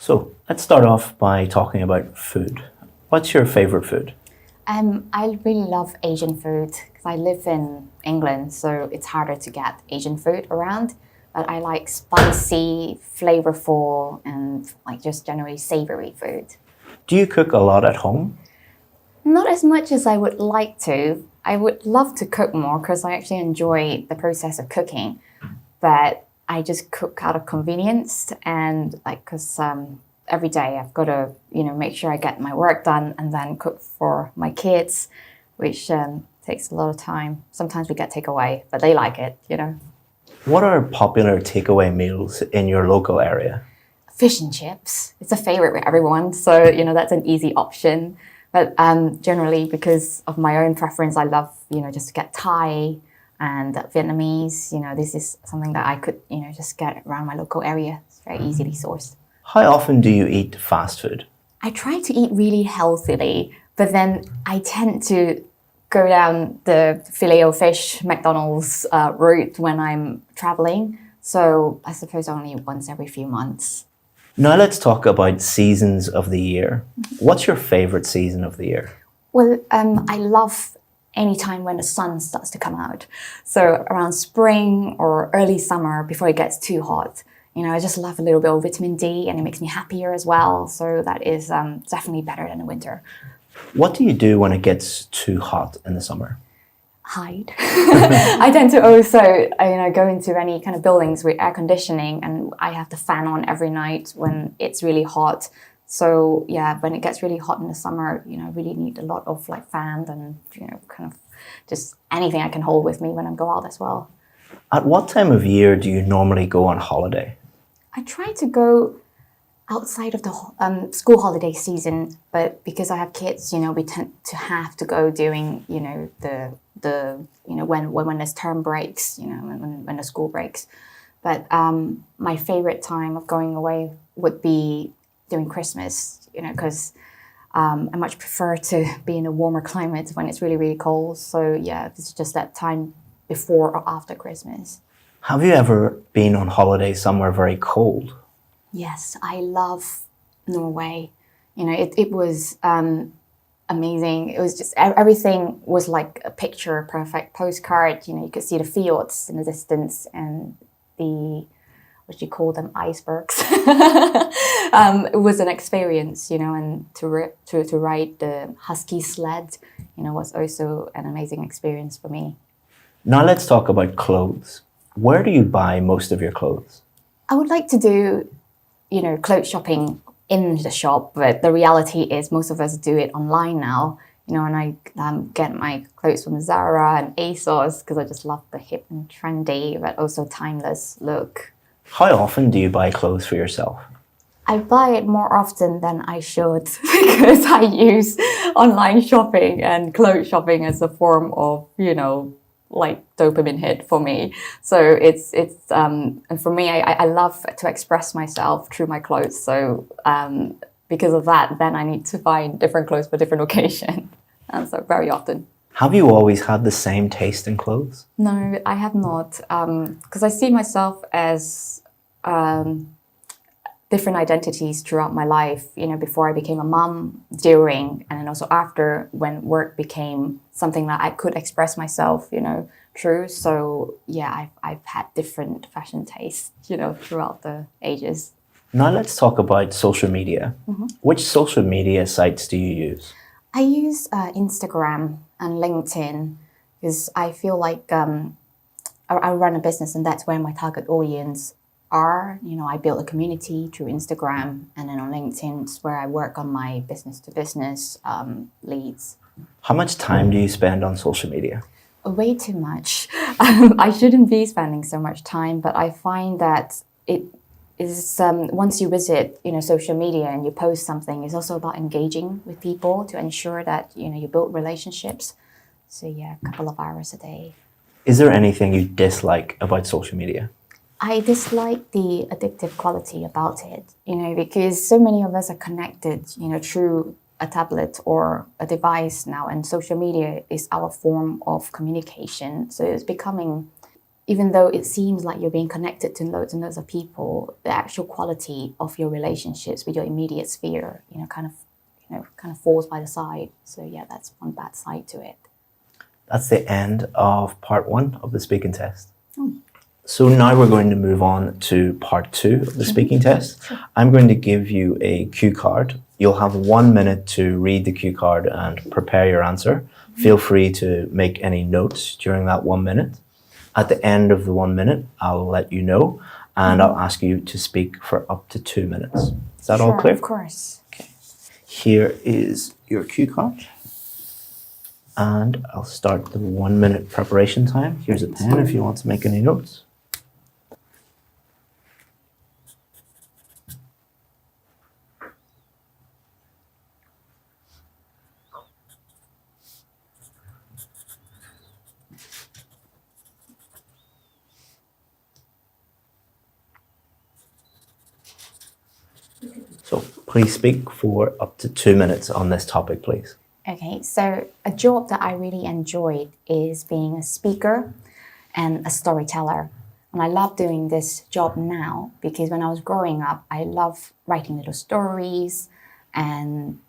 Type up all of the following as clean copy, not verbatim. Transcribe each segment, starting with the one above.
So let's start off by talking about food. What's your favorite food? I really love Asian food because I live in England, so it's harder to get Asian food around. But I like spicy, flavorful, and like just generally savory food. Do you cook a lot at home? Not as much as I would like to. I would love to cook more because I actually enjoy the process of cooking, but I just cook out of convenience and like because every day I've got to make sure I get my work done and then cook for my kids, which takes a lot of time. Sometimes we get takeaway, but they like it. What are popular takeaway meals in your local area? Fish and chips. It's a favorite with everyone, so that's an easy option. But generally, because of my own preference, I love just to get Thai and Vietnamese. This is something that I could just get around my local area. It's very easily sourced. How often do you eat fast food? I try to eat really healthily, but then I tend to go down the filet-o-fish McDonald's route when I'm traveling. So I suppose only once every few months. Now let's talk about seasons of the year. What's your favorite season of the year? Well, I love any time when the sun starts to come out. So around spring or early summer before it gets too hot. I just love a little bit of vitamin D and it makes me happier as well. So that is definitely better than the winter. What do you do when it gets too hot in the summer? Hide. I tend to also, go into any kind of buildings with air conditioning, and I have the fan on every night when it's really hot. So yeah, when it gets really hot in the summer, I really need a lot of like fan and kind of just anything I can hold with me when I go out as well. At what time of year do you normally go on holiday? I try to go outside of the school holiday season, but because I have kids, we tend to have to go during, when there's term breaks, when the school breaks. But my favorite time of going away would be during Christmas, because I much prefer to be in a warmer climate when it's really, really cold. So yeah, it's just that time before or after Christmas. Have you ever been on holiday somewhere very cold? Yes, I love Norway. It was amazing. It was just everything was like a picture perfect postcard. You could see the fjords in the distance and the what do you call them, icebergs. It was an experience, and to ride the husky sled, was also an amazing experience for me. Now let's talk about clothes. Where do you buy most of your clothes? I would like to do clothes shopping in the shop, but the reality is most of us do it online now. And I get my clothes from Zara and ASOS because I just love the hip and trendy, but also timeless look. How often do you buy clothes for yourself? I buy it more often than I should because I use online shopping and clothes shopping as a form of, like dopamine hit for me. So it's and for me, I love to express myself through my clothes. So because of that, then I need to find different clothes for different occasions. And so very often. Have you always had the same taste in clothes? No, I have not. Because I see myself as different identities throughout my life, before I became a mom, during, and then also after, when work became something that I could express myself, through. So yeah, I've had different fashion tastes, throughout the ages. Now let's talk about social media. Which social media sites do you use? I use Instagram and LinkedIn because I feel like I run a business and that's where my target audience are. I built a community through Instagram, and then on LinkedIn, it's where I work on my business-to-business leads. How much time do you spend on social media? Way too much. I shouldn't be spending so much time, but I find that it is once you visit, social media and you post something, it's also about engaging with people to ensure that you build relationships. So yeah, a couple of hours a day. Is there anything you dislike about social media? I dislike the addictive quality about it, because so many of us are connected, through a tablet or a device now, and social media is our form of communication. So it's becoming even though it seems like you're being connected to loads and loads of people, the actual quality of your relationships with your immediate sphere, kind of falls by the side. So yeah, that's one bad side to it. That's the end of part 1 of the speaking test. So now we're going to move on to part 2 of the speaking test. Sure. I'm going to give you a cue card. You'll have 1 minute to read the cue card and prepare your answer. Feel free to make any notes during that 1 minute. At the end of the 1 minute, I'll let you know, and I'll ask you to speak for up to 2 minutes. Is that all clear? Of course. Okay. Here is your cue card. And I'll start the 1 minute preparation time. Here's a pen if you want to make any notes. So please speak for up to 2 minutes on this topic, please. Okay, so a job that I really enjoyed is being a speaker and a storyteller. And I love doing this job now because when I was growing up, I love writing little stories and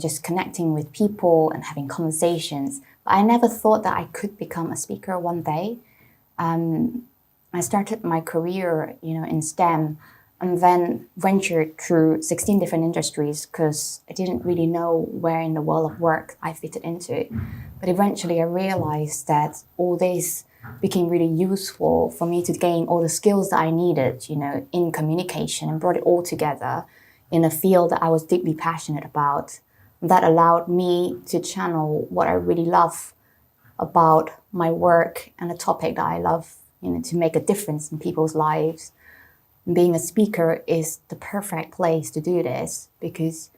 just connecting with people and having conversations. But I never thought that I could become a speaker one day. I started my career, in STEM, and then ventured through 16 different industries because I didn't really know where in the world of work I fitted into. But eventually I realized that all this became really useful for me to gain all the skills that I needed, in communication, and brought it all together in a field that I was deeply passionate about. That allowed me to channel what I really love about my work and a topic that I love, to make a difference in people's lives. Being a speaker is the perfect place to do this because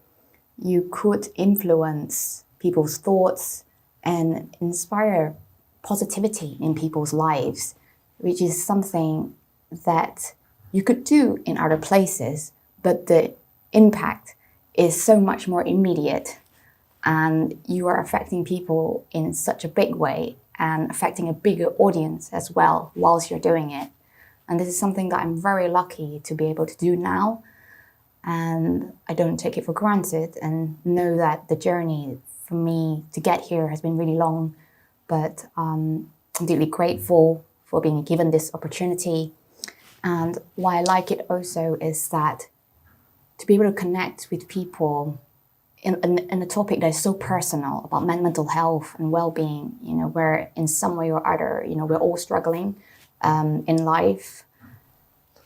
you could influence people's thoughts and inspire positivity in people's lives, which is something that you could do in other places, but the impact is so much more immediate and you are affecting people in such a big way and affecting a bigger audience as well whilst you're doing it. And this is something that I'm very lucky to be able to do now. And I don't take it for granted and know that the journey for me to get here has been really long. But I'm deeply grateful for being given this opportunity. And why I like it also is that to be able to connect with people in a topic that is so personal about mental health and well-being, where in some way or other, we're all struggling in life.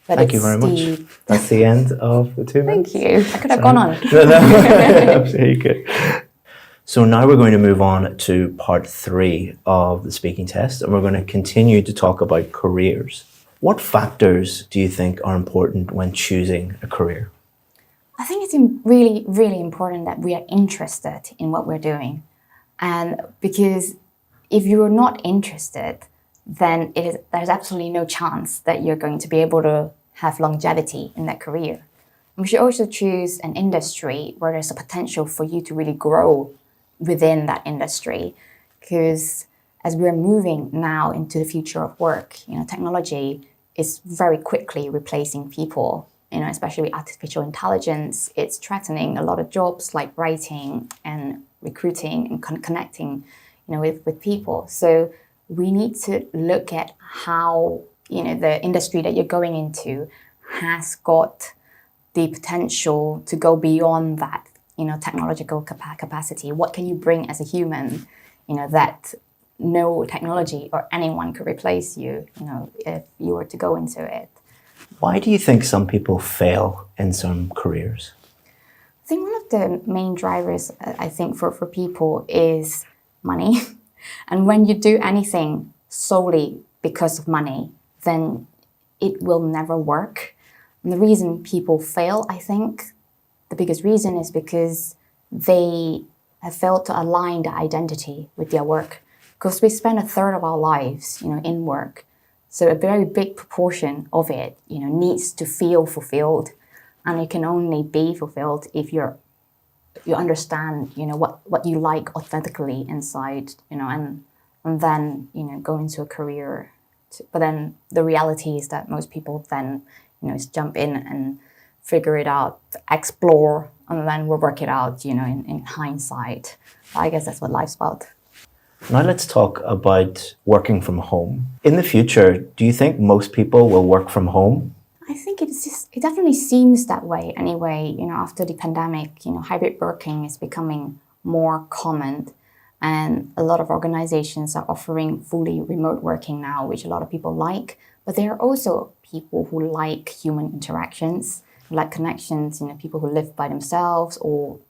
But Thank you very much. That's the end of the 2 minutes. Thank you. I could have gone on. No, very good. So now we're going to move on to part 3 of the speaking test, and we're going to continue to talk about careers. What factors do you think are important when choosing a career? I think it's really, really important that we are interested in what we're doing. And because if you're not interested, then there's absolutely no chance that you're going to be able to have longevity in that career. And we should also choose an industry where there's a potential for you to really grow within that industry. Because as we're moving now into the future of work, technology is very quickly replacing people, especially with artificial intelligence. It's threatening a lot of jobs like writing and recruiting and connecting, with people. So we need to look at how, the industry that you're going into has got the potential to go beyond that, technological capacity. What can you bring as a human, that no technology or anyone could replace you, if you were to go into it. Why do you think some people fail in some careers? I think one of the main drivers, I think, for people is money. And when you do anything solely because of money, then it will never work. And the reason people fail, I think, the biggest reason is because they have failed to align their identity with their work. Because we spend a third of our lives, in work. So a very big proportion of it, needs to feel fulfilled. And it can only be fulfilled if you understand, what you like authentically inside, and then, go into a career But then the reality is that most people then, just jump in and figure it out, explore, and then we'll work it out, in hindsight. I guess that's what life's about. Now let's talk about working from home. In the future, do you think most people will work from home? I think it definitely seems that way anyway. After the pandemic, hybrid working is becoming more common, and a lot of organizations are offering fully remote working now, which a lot of people like. But there are also people who like human interactions, who like connections, people who live by themselves or,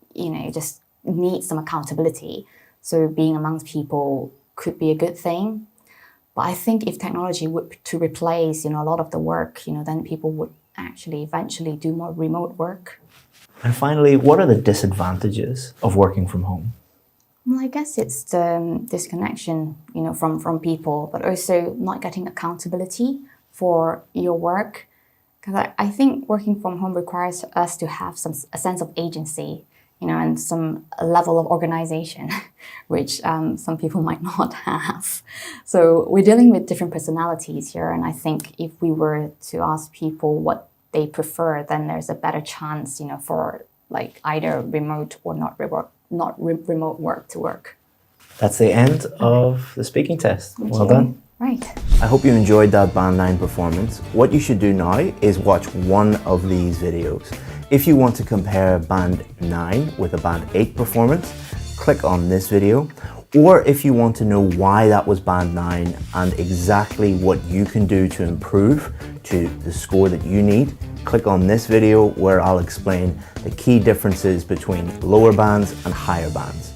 just need some accountability. So being amongst people could be a good thing. But I think if technology were to replace, a lot of the work, then people would actually eventually do more remote work. And finally, what are the disadvantages of working from home? Well, I guess it's the disconnection, from people, but also not getting accountability for your work. Because I think working from home requires us to have a sense of agency, and some level of organization, which some people might not have. So we're dealing with different personalities here, and I think if we were to ask people what they prefer, then there's a better chance, for like either remote or not remote work to work. That's the end of the speaking test. Well done. Right. I hope you enjoyed that Band 9 performance. What you should do now is watch one of these videos. If you want to compare Band 9 with a Band 8 performance, click on this video. Or if you want to know why that was Band 9 and exactly what you can do to improve to the score that you need, click on this video where I'll explain the key differences between lower bands and higher bands.